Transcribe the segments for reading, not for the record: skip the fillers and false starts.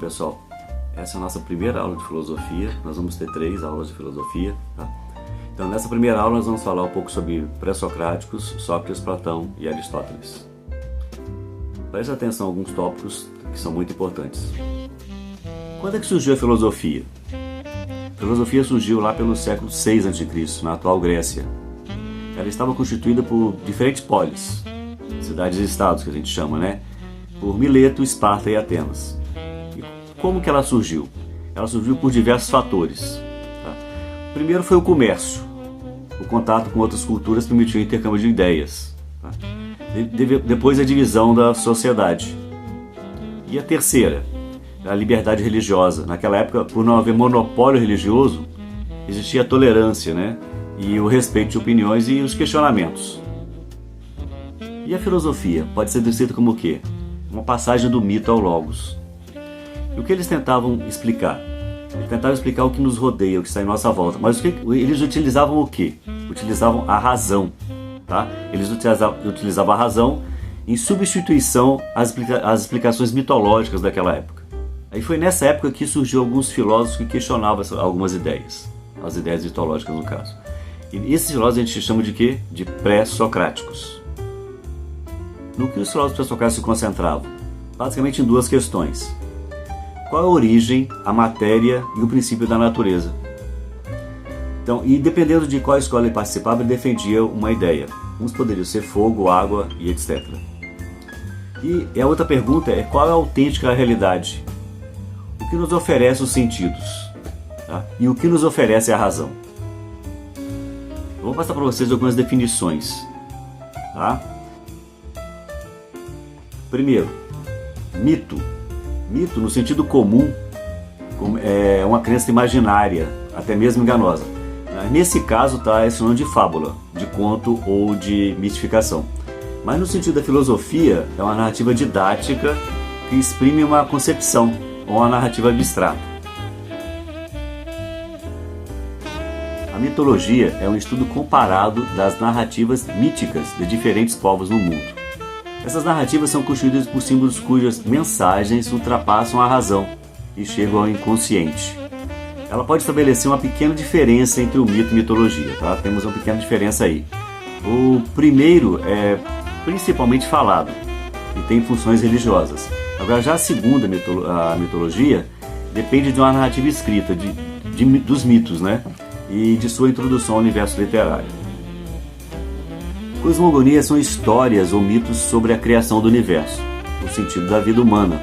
pessoal, essa é a nossa primeira aula de filosofia. Nós vamos ter 3 aulas de filosofia, tá? Então, nessa primeira aula nós vamos falar um pouco sobre pré-socráticos, Sócrates, Platão e Aristóteles. Preste atenção a alguns tópicos que são muito importantes. Quando é que surgiu a filosofia? A filosofia surgiu lá pelo século 6 a.C., na atual Grécia. Ela estava constituída por diferentes polis, cidades-estados que a gente chama, né? Por Mileto, Esparta e Atenas. E como que ela surgiu? Ela surgiu por diversos fatores. Tá? O primeiro foi o comércio. O contato com outras culturas permitiu o intercâmbio de ideias. Tá? Depois a divisão da sociedade. E a terceira, a liberdade religiosa. Naquela época, por não haver monopólio religioso, existia a tolerância, né? E o respeito de opiniões e os questionamentos. E a filosofia pode ser descrita como o quê? Uma passagem do mito ao logos. E o que eles tentavam explicar? Eles tentavam explicar o que nos rodeia, o que está em nossa volta. Mas eles utilizavam o quê? Utilizavam a razão. Tá? Eles utilizavam a razão em substituição às explicações mitológicas daquela época. Aí foi nessa época que surgiu alguns filósofos que questionavam algumas ideias. As ideias mitológicas, no caso. E esses filósofos a gente chama de quê? De pré-socráticos. No que os filósofos pré-socráticos se concentravam? Basicamente em 2 questões. Qual é a origem, a matéria e o princípio da natureza? Então, e dependendo de qual escola ele participava, ele defendia uma ideia. Uns poderiam ser fogo, água e etc. E a outra pergunta é: qual é a autêntica realidade? O que nos oferece os sentidos? Tá? E o que nos oferece a razão? Eu vou passar para vocês algumas definições. Tá? Primeiro, mito. Mito, no sentido comum, é uma crença imaginária, até mesmo enganosa. Nesse caso, tá esse nome de fábula, de conto ou de mistificação. Mas no sentido da filosofia, é uma narrativa didática que exprime uma concepção ou uma narrativa abstrata. A mitologia é um estudo comparado das narrativas míticas de diferentes povos no mundo. Essas narrativas são constituídas por símbolos cujas mensagens ultrapassam a razão e chegam ao inconsciente. Ela pode estabelecer uma pequena diferença entre o mito e mitologia, tá? Temos uma pequena diferença aí. O primeiro é principalmente falado e tem funções religiosas. Agora, já a segunda, a mitologia, depende de uma narrativa escrita, dos mitos, né? E de sua introdução ao universo literário. Cosmogonia são histórias ou mitos sobre a criação do universo, o sentido da vida humana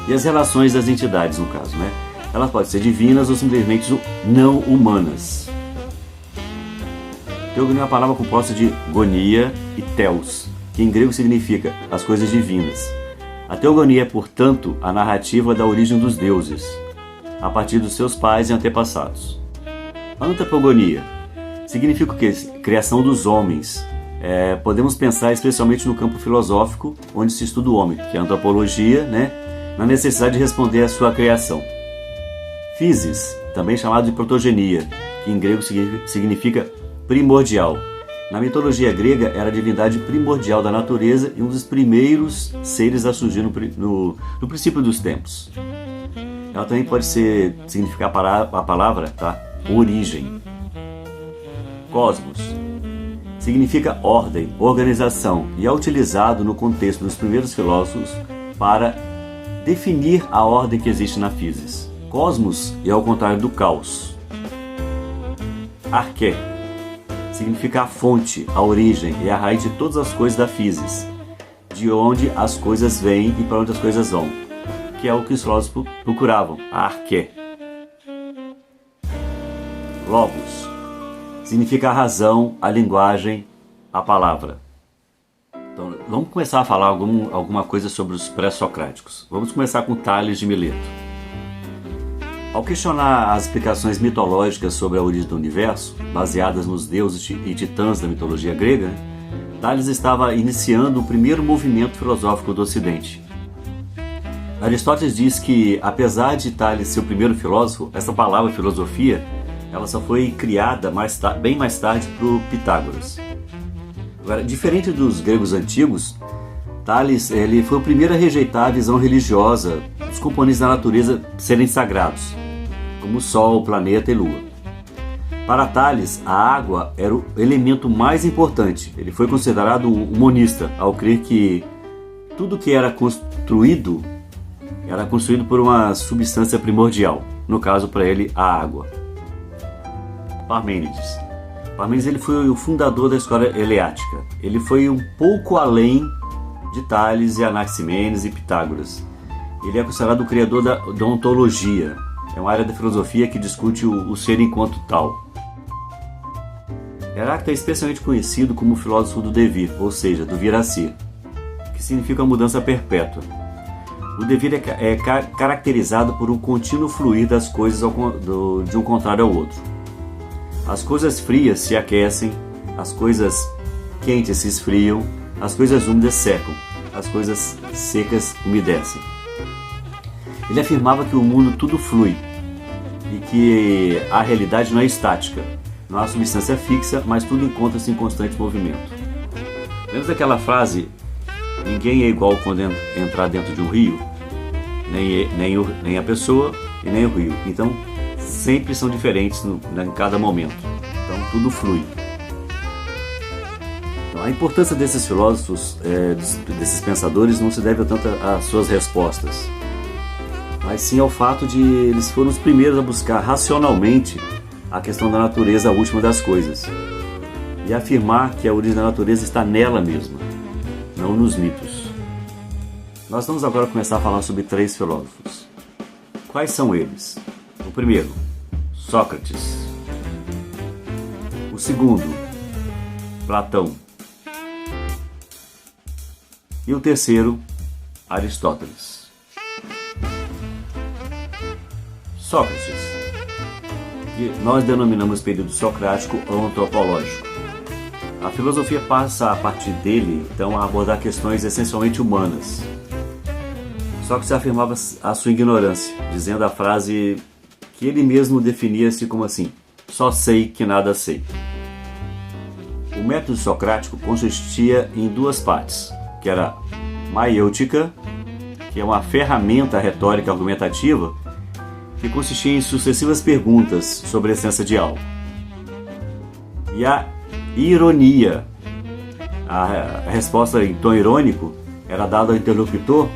e as relações das entidades, no caso, né? Elas podem ser divinas ou simplesmente não humanas. Teogonia é uma palavra composta de gonia e theos, que em grego significa as coisas divinas. A teogonia é, portanto, a narrativa da origem dos deuses, a partir dos seus pais e antepassados. Antropogonia significa o quê? Criação dos homens. Podemos pensar especialmente no campo filosófico, onde se estuda o homem, que é a antropologia, né? Na necessidade de responder à sua criação. Physis, também chamado de protogenia, que em grego significa primordial. Na mitologia grega, era a divindade primordial da natureza e um dos primeiros seres a surgir no princípio dos tempos. Ela também pode significar a palavra, tá? Origem. Cosmos significa ordem, organização e é utilizado no contexto dos primeiros filósofos para definir a ordem que existe na physis. Cosmos é ao contrário do caos. Arqué significa a fonte, a origem e a raiz de todas as coisas da physis, de onde as coisas vêm e para onde as coisas vão, que é o que os filósofos procuravam, a arqué. Logos significa a razão, a linguagem, a palavra. Então, vamos começar a falar alguma coisa sobre os pré-socráticos. Vamos começar com Tales de Mileto. Ao questionar as explicações mitológicas sobre a origem do universo, baseadas nos deuses e titãs da mitologia grega, Tales estava iniciando o primeiro movimento filosófico do Ocidente. Aristóteles diz que, apesar de Tales ser o primeiro filósofo, essa palavra filosofia ela só foi criada bem mais tarde por Pitágoras. Agora, diferente dos gregos antigos, Tales ele foi o primeiro a rejeitar a visão religiosa dos componentes da natureza serem sagrados, como o Sol, planeta e Lua. Para Tales, a água era o elemento mais importante. Ele foi considerado um monista, ao crer que tudo que era construído por uma substância primordial, no caso para ele a água. Parmênides ele foi o fundador da escola eleática. Ele foi um pouco além de Tales e Anaximenes e Pitágoras. Ele é considerado o criador da ontologia. É uma área da filosofia que discute o ser enquanto tal. Heráclito é especialmente conhecido como o filósofo do devir, ou seja, do vir a ser, que significa a mudança perpétua. O devir é caracterizado por um contínuo fluir das coisas de um contrário ao outro. As coisas frias se aquecem, as coisas quentes se esfriam, as coisas úmidas secam, as coisas secas umedecem. Ele afirmava que o mundo tudo flui e que a realidade não é estática, não há substância fixa, mas tudo encontra-se em constante movimento. Lembra daquela frase: ninguém é igual quando entrar dentro de um rio, nem a pessoa e nem o rio. Então, sempre são diferentes em cada momento. Então, tudo flui. Então, a importância desses filósofos, desses pensadores, não se deve tanto às suas respostas, mas sim ao fato de eles foram os primeiros a buscar racionalmente a questão da natureza última das coisas e afirmar que a origem da natureza está nela mesma, não nos mitos. Nós vamos agora começar a falar sobre 3 filósofos. Quais são eles? O primeiro, Sócrates. O segundo, Platão. E o terceiro, Aristóteles. Sócrates, que nós denominamos período socrático ou antropológico. A filosofia passa a partir dele, então, a abordar questões essencialmente humanas. Sócrates afirmava a sua ignorância, dizendo a frase que ele mesmo definia-se como assim: só sei que nada sei. O método socrático consistia em 2 partes, que era maiêutica, que é uma ferramenta retórica argumentativa que consistia em sucessivas perguntas sobre a essência de algo, e a ironia. A resposta em tom irônico era dada ao interlocutor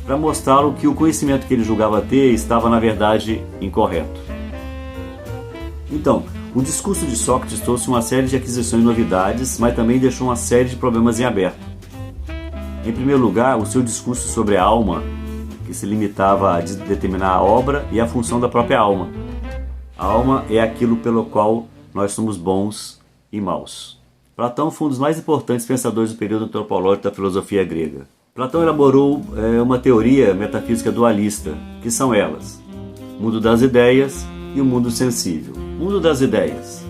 para mostrá-lo que o conhecimento que ele julgava ter estava, na verdade, incorreto. Então, o discurso de Sócrates trouxe uma série de aquisições e novidades, mas também deixou uma série de problemas em aberto. Em primeiro lugar, o seu discurso sobre a alma, que se limitava a determinar a obra e a função da própria alma. A alma é aquilo pelo qual nós somos bons e maus. Platão foi um dos mais importantes pensadores do período antropológico da filosofia grega. Platão elaborou uma teoria metafísica dualista, que são elas: o mundo das ideias e o mundo sensível. Mundo das ideias.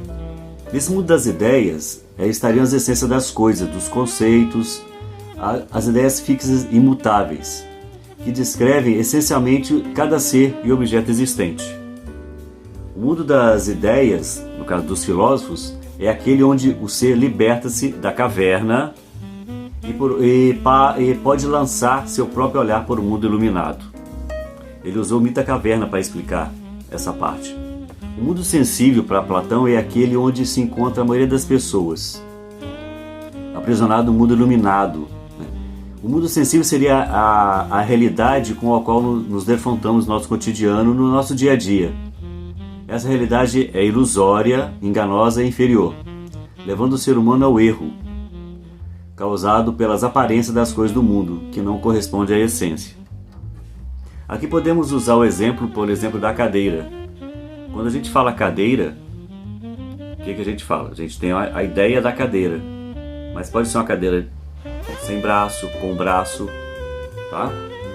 Nesse mundo das ideias estariam as essências das coisas, dos conceitos, as ideias fixas e imutáveis, que descrevem essencialmente cada ser e objeto existente. O mundo das ideias, no caso dos filósofos, é aquele onde o ser liberta-se da caverna e pode lançar seu próprio olhar para o mundo iluminado. Ele usou o mito da caverna para explicar essa parte. O mundo sensível para Platão é aquele onde se encontra a maioria das pessoas, aprisionado no mundo iluminado. O mundo sensível seria a realidade com a qual nos defrontamos no nosso cotidiano, no nosso dia a dia. Essa realidade é ilusória, enganosa e inferior, levando o ser humano ao erro, causado pelas aparências das coisas do mundo, que não corresponde à essência. Aqui podemos usar o exemplo, por exemplo, da cadeira. Quando a gente fala cadeira, o que a gente fala? A gente tem a ideia da cadeira, mas pode ser uma cadeira sem braço, com braço, tá?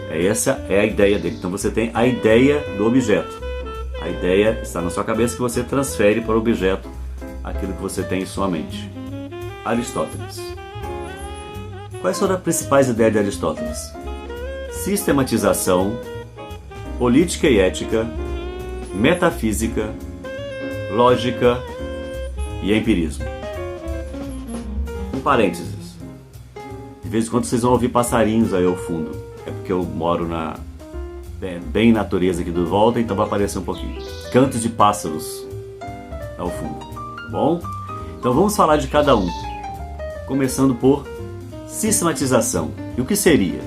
Essa é a ideia dele. Então você tem a ideia do objeto. A ideia está na sua cabeça, que você transfere para o objeto aquilo que você tem em sua mente. Aristóteles. Quais foram as principais ideias de Aristóteles? Sistematização, política e ética, metafísica, lógica e empirismo. Um parênteses. De vez em quando vocês vão ouvir passarinhos aí ao fundo. É porque eu moro bem natureza aqui do volta, então vai aparecer um pouquinho. Cantos de pássaros ao fundo, tá bom? Então vamos falar de cada um, começando por sistematização. E o que seria?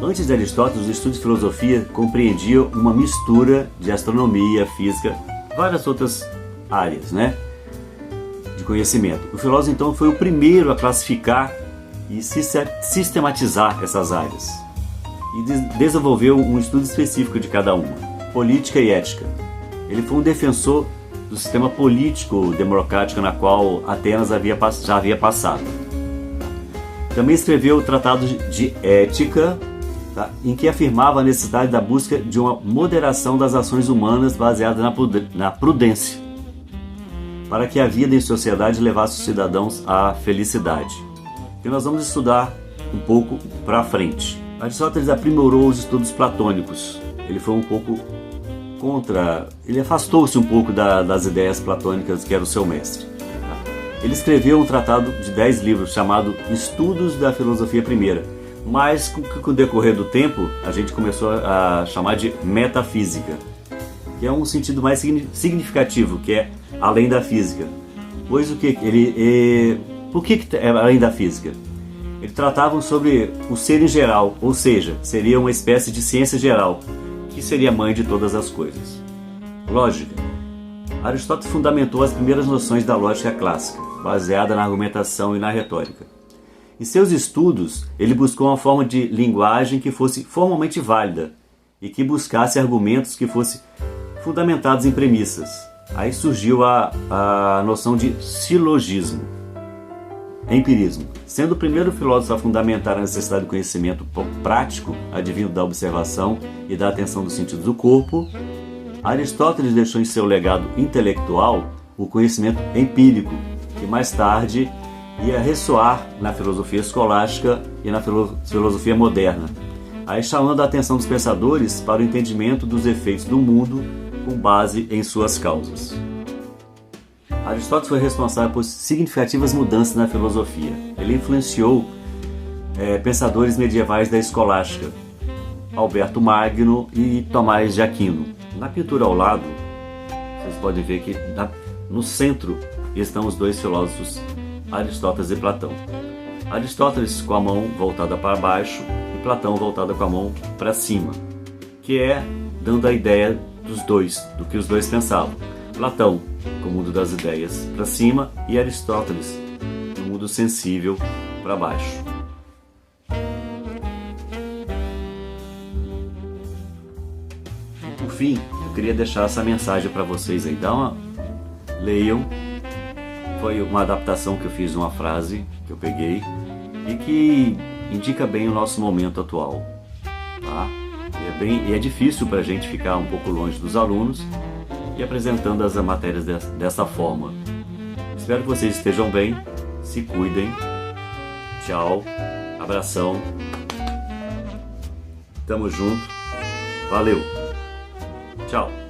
Antes de Aristóteles, o estudo de filosofia compreendia uma mistura de astronomia, física, várias outras áreas, né, de conhecimento. O filósofo então foi o primeiro a classificar e sistematizar essas áreas e desenvolveu um estudo específico de cada uma, política e ética. Ele foi um defensor do sistema político democrático na qual Atenas já havia passado. Também escreveu o Tratado de Ética, tá, em que afirmava a necessidade da busca de uma moderação das ações humanas baseada na prudência, para que a vida em sociedade levasse os cidadãos à felicidade. E nós vamos estudar um pouco para frente. Aristóteles aprimorou os estudos platônicos. Ele foi um pouco ele afastou-se um pouco das ideias platônicas que era o seu mestre. Ele escreveu um tratado de 10 livros chamado Estudos da Filosofia Primeira, mas com o decorrer do tempo a gente começou a chamar de metafísica, que é um sentido mais significativo, que é além da física. Pois por que é além da física? Ele tratava sobre o ser em geral, ou seja, seria uma espécie de ciência geral, que seria a mãe de todas as coisas. Lógica. Aristóteles fundamentou as primeiras noções da lógica clássica, baseada na argumentação e na retórica. Em seus estudos, ele buscou uma forma de linguagem que fosse formalmente válida e que buscasse argumentos que fossem fundamentados em premissas. Aí surgiu a noção de silogismo, empirismo. Sendo o primeiro filósofo a fundamentar a necessidade do conhecimento prático, advindo da observação e da atenção dos sentidos do corpo, Aristóteles deixou em seu legado intelectual o conhecimento empírico, que mais tarde ia ressoar na filosofia escolástica e na filosofia moderna, aí chamando a atenção dos pensadores para o entendimento dos efeitos do mundo com base em suas causas. Aristóteles foi responsável por significativas mudanças na filosofia. Ele influenciou pensadores medievais da escolástica, Alberto Magno e Tomás de Aquino. Na pintura ao lado, vocês podem ver que no centro estão os dois filósofos, Aristóteles e Platão. Aristóteles com a mão voltada para baixo e Platão voltada com a mão para cima, que é dando a ideia do que os dois pensavam. Platão com o mundo das ideias para cima e Aristóteles no mundo sensível para baixo. Por fim, eu queria deixar essa mensagem para vocês aí. Leiam. Foi uma adaptação que eu fiz de uma frase que eu peguei e que indica bem o nosso momento atual, tá? E é difícil para a gente ficar um pouco longe dos alunos e apresentando as matérias dessa forma. Espero que vocês estejam bem, se cuidem. Tchau, abração, tamo junto, valeu, tchau.